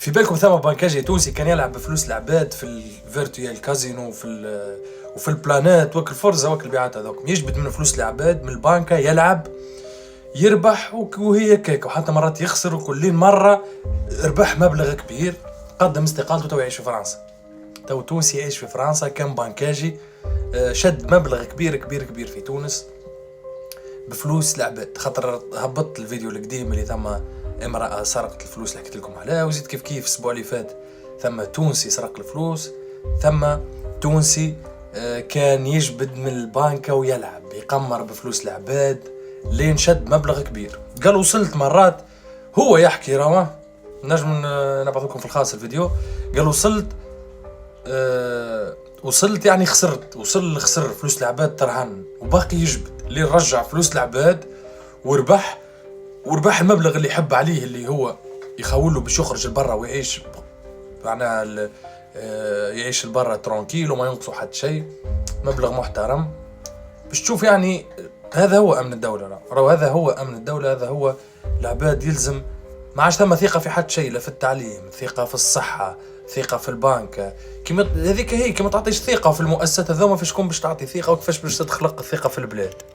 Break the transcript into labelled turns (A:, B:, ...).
A: في بالكم ثم بنكاجي تونسي كان يلعب بفلوس العباد في الفيرتوال كازينو وفي البلانات وكل فرزة وكل بيعات هذوك يجبد من فلوس العباد من البنكة يلعب يربح وهي كيك، وحتى مرات يخسر، وكل مرة ربح مبلغ كبير. قدم استقالته تو يعيش في فرنسا. تو تونسي يعيش في فرنسا كان بنكاجي شد مبلغ كبير كبير كبير في تونس بفلوس العباد. خاطر هبطت الفيديو القديم اللي ثم امرأة سرقت الفلوس اللي حكيت لكم عليها، وزيد كيف الاسبوع اللي فات ثم تونسي سرق الفلوس، ثم تونسي كان يجبد من البنكة ويلعب يقمر بفلوس العباد لين شد مبلغ كبير. قال وصلت مرات هو يحكي روا نجم نبعث لكم في الخاص الفيديو. قال وصلت يعني خسر فلوس العباد ترهن وباقي يجبد لين رجع فلوس العباد وربح المبلغ اللي يحب عليه، اللي هو يخوله باش يخرج لبرا ويعيش معناها يعيش لبرا ترانكيل وما ينقصوا حد شيء. مبلغ محترم باش تشوف يعني هذا هو امن الدولة. هذا هو امن الدولة، هذا هو العباد يلزم ما عادش ثم ثقة في حد شيء، لا في التعليم، ثقة في الصحة، ثقة في البنك. كيما هذيك هي كيما تعطيش ثقة في المؤسسات هذوما، فاش تكون باش تعطي ثقة وكيفاش باش تخلق الثقة في البلاد.